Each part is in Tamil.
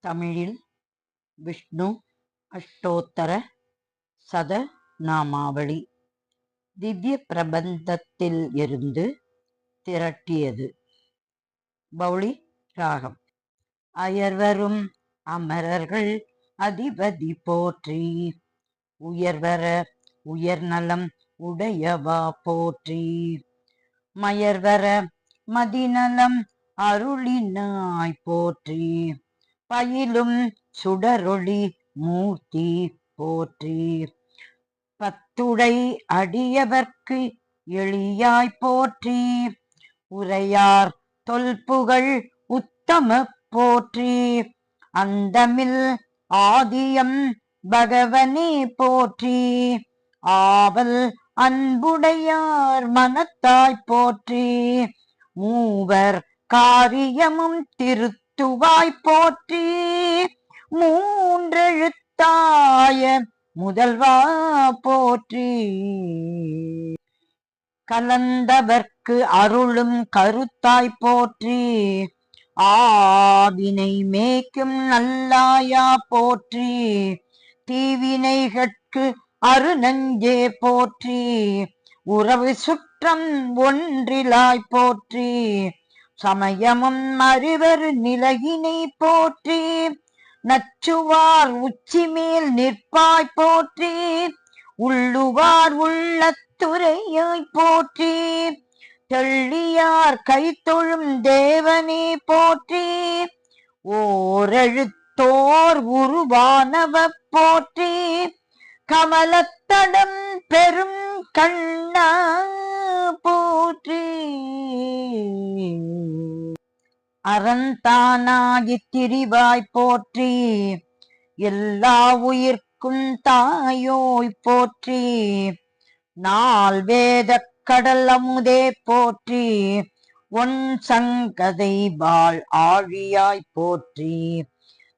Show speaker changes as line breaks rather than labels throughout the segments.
தமிழில் விஷ்ணு அஷ்டோத்தர சதநாமாவளி திவ்ய பிரபந்தத்தில் இருந்து திரட்டியது. பௌளி ராகம். அயர்வரும் அமரர்கள் அதிபதி போற்றி, உயர்வர உயர்நலம் உடையவா போற்றி, மயர்வர மதிநலம் அருளினாய் போற்றி, பயிலும் சுடரொளி மூர்த்தி போற்றி, பத்துடை அடியவர்க்கு எளியாய் போற்றி, உரையார் தொல்புகழ் உத்தம போற்றி, அந்தமில் ஆதியம் பகவனே போற்றி, ஆவல் அன்புடையார் மனத்தாய் போற்றி, மூவர் காரியமும் திருத்துவாய் போற்றி, மூன்றெழுத்தாய முதல்வா போற்றி, கலந்தவர்க்கு அருளும் கருத்தாய் போற்றி, ஆவினை மேய்க்கும் நல்லாயா போற்றி, தீவினைகட்கு அருநஞ்சே போற்றி, உறவு சுற்றம் ஒன்றிலாய் போற்றி, சமயமும் அறிவரு நிலையினை போற்றி, நச்சுவார் உச்சிமேல் நிற்பாய் போற்றி, உள்ளுவார் உள்ளத்துறையாய் போற்றி, தெள்ளியார் கைத்தொழும் தேவனே போற்றி, ஓரெழுத்தோர் உருவானவ போற்றி, கமலத்தடம் பெரும் கண்ணா போற்றி, அறந்தானாகித் திரிவாய் போற்றி, எல்லா உயிர்க்கும் தாயோய் போற்றி, நால் வேதக் கடல் அமுதே போற்றி, ஒன் சங்கதை வாழ் ஆழியாய் போற்றி,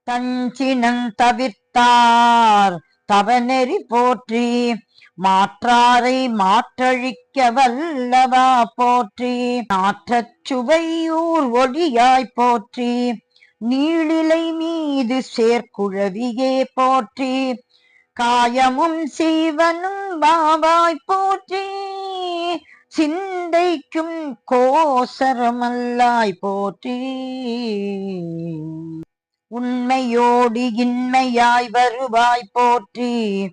தஞ்சினன் தவிர்த்தார் தவநெறி போற்றி, மாற்றாரை மாற்றழிக்க வல்லவா போற்றி, நாற்றச் சுவையூர் ஒளியாய் போற்றி, நீளிலை மீது சேர்க்குழவியே போற்றி, காயமும் சீவனும் வாவாய் போற்றி, சிந்தைக்கும் கோசரமல்லாய் போற்றி, உண்மையோடு இன்மையாய் வருவாய் போற்றி,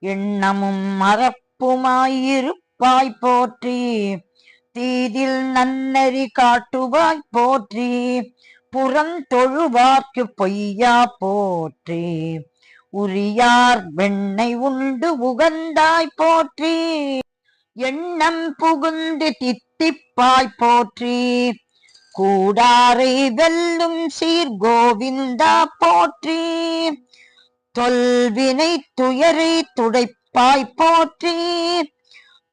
எண்ணமும் மறப்புமாயிருப்பாய் போற்றி, தீதில் நன்னறி காட்டுவாய் போற்றி, புறந்தொழுவார்க்கு பொய்யா போற்றி, உரியார் வெண்ணை உண்டு உகந்தாய் போற்றி, எண்ணம் புகுந்து தித்திப்பாய் போற்றி, கூடாரை வெல்லும் சீர்கோவிந்தா போற்றி, தொல்வினை துயரை துடைப்பாய் போற்றி,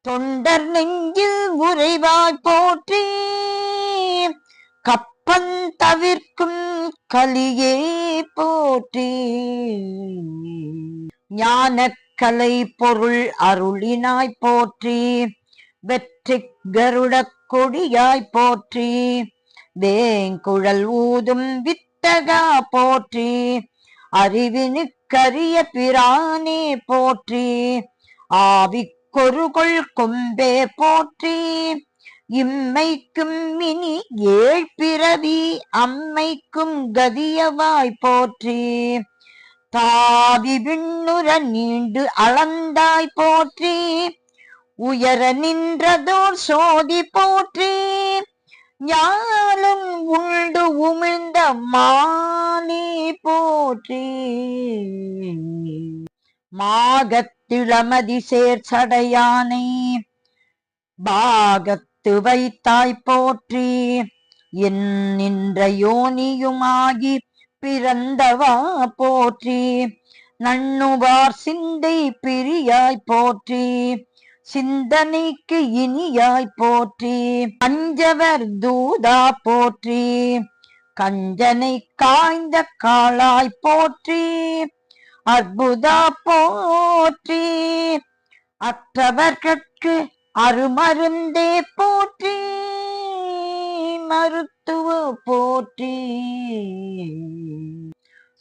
தொண்டர் நெஞ்சில் உறைவாய் போற்றி, கப்பன் தவிர்க்கும் கலியே போற்றி, ஞானக்கலை பொருள் அருளினாய் போற்றி, வெற்றி கருடக் கொடியாய் போற்றி, வேங்குழல் ஊதும் வித்தகா போற்றி, அறிவினுக்கரிய பிரானே போற்றி, ஆவிக்கொருகொள் கொம்பே போற்றி, இம்மைக்கும் இனி ஏழ் பிறவி அம்மைக்கும் கதியவாய் போற்றி, தாவி விண்ணுற நீண்டு அளந்தாய் போற்றி, உயர நின்றதோர் சோதி போற்றி, ஞானம் உண்டு உமிழ்ந்த மாலே போற்றி, மாகத்திளமதி சேர் சடையானை பாகத்து வைத்தாய் போற்றி, என் நின்ற யோனியுமாகி பிறந்தவா போற்றி, நண்ணுவார் சிந்தை பிரியாய் போற்றி, சிந்தனைக்கு இனியாய் போற்றி, பஞ்சவர் தூதா போற்றி, கஞ்சனை காய்ந்த காளாய் போற்றி, அற்புதா போற்றி, அற்றவர்கட்கு அருமருந்தே போற்றி, மருத்துவ போற்றி,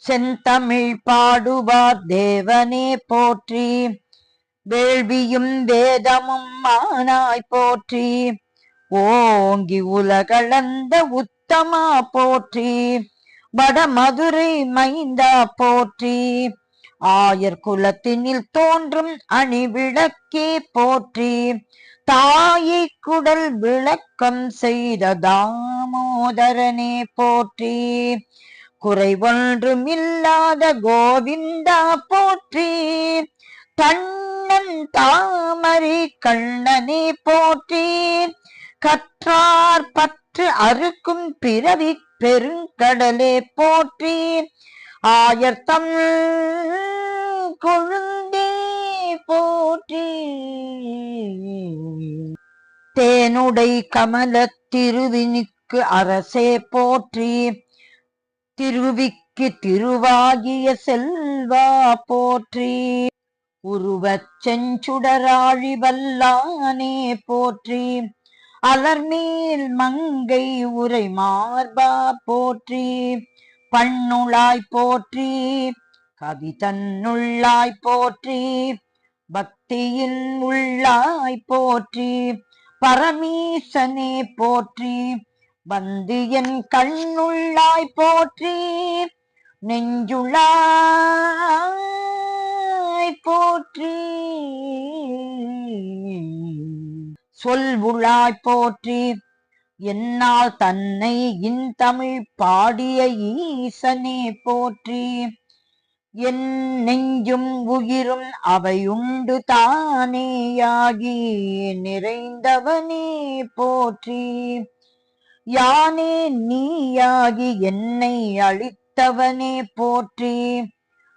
செந்தமிழ் பாடுவார் தேவனே போற்றி. வேள்வியும் வேதமும் மானாய் போற்றி. ஓங்கி உலகளந்த உத்தமா போற்றி. வடமதுரை மைந்தா போற்றி. ஆயர் குலத்தினில் தோன்றும் அணிவிளக்கே போற்றி. தாயை குடல் விளக்கம் செய்த தாமோதரனே போற்றி. குறைவொன்றும் இல்லாத கோவிந்தா போற்றி. தன்னன் தாமரை கண்ணனே போற்றி. கற்றார் பற்று அறுக்கும் பிறவி பெருங்கடலே போற்றி. ஆயர்தம் கொழுந்தே போற்றி. தேனுடை கமல திருவினுக்கு அரசே போற்றி. திருவிக்கு திருவாகிய செல்வா போற்றி. உருவச் செஞ்சுடராழி வல்லானே போற்றி. அலர்மேல் மங்கை உரை மார்பா போற்றி. பண்ணுளாய் போற்றி. கவி தன்னுள்ளாய் போற்றி. பக்தியில் உள்ளாய் போற்றி. பரமீசனே போற்றி. வந்து என் கண்ணுள்ளாய் போற்றி. நெஞ்சுளாய் போற்றி. சொல்வுளாய் போற்றி. என்னால் தன்னை இன்தமிழ் பாடிய ஈசனே போற்றி. என் நெஞ்சும் உயிரும் அவையுண்டு தானேயாகி நிறைந்தவனே போற்றி. யானே நீயாகி என்னை அளித்தவனே போற்றி.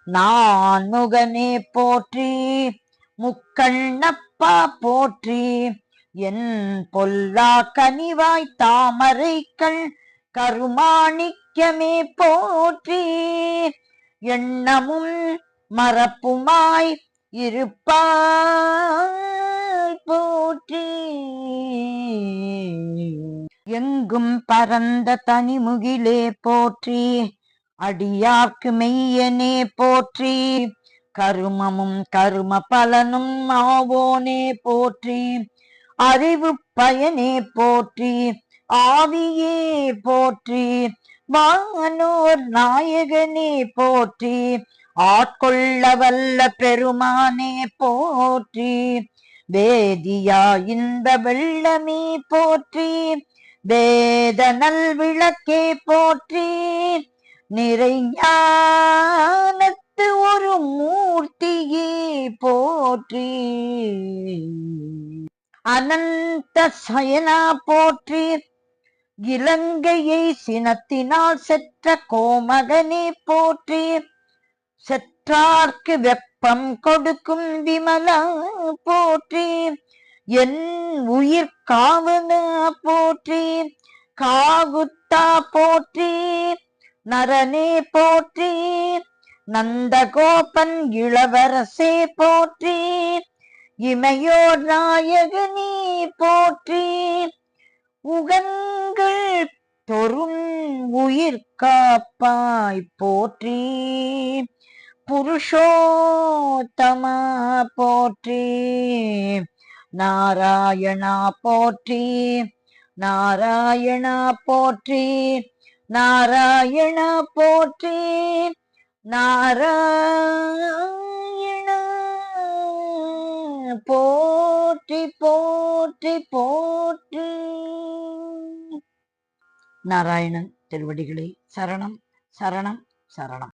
நான் முகனே போற்றி. முக்கண்ணப்பா போற்றி. என் பொல்லா கனிவாய் தாமரைக்கள் கருமாணிக்கமே போற்றி. எண்ணமும் மறப்புமாய் இருப்பாய் போற்றி. எங்கும் பரந்த தனிமுகிலே போற்றி. அடியார்க்கு மெய்யனே போற்றி. கருமமும் கரும பலனும் ஆவோனே போற்றி. அறிவு பயனே போற்றி. ஆவியே போற்றி. வானோர் நாயகனே போற்றி. ஆட்கொள்ள வல்ல பெருமானே போற்றி. வேதியா இன்ப வெள்ளமே போற்றி. வேத நல் விளக்கே போற்றி. நிறைஞானத்து ஒரு மூர்த்தியே போற்றி. அனந்த சயனா போற்றி. இலங்கையை சினத்தினால் செற்ற கோமகனே போற்றி. செற்றார்க்கு வெப்பம் கொடுக்கும் விமலா போற்றி. என் உயிர் காவலா போற்றி. காகுத்தா போற்றி. நரனே போற்றி. நந்தகோபன் இளவரசே போற்றி. இமையோர் நாயகனே போற்றி. உகங்கள் தொறும் உயிர் காப்பாய் போற்றி. புருஷோத்தமா போற்றி. நாராயணா போற்றி. நாராயணா போற்றி. நாராயணா போற்றி. நாராயணா போற்றி போற்றி போற்றி. நாராயணன் திருவடிகளே சரணம் சரணம் சரணம்.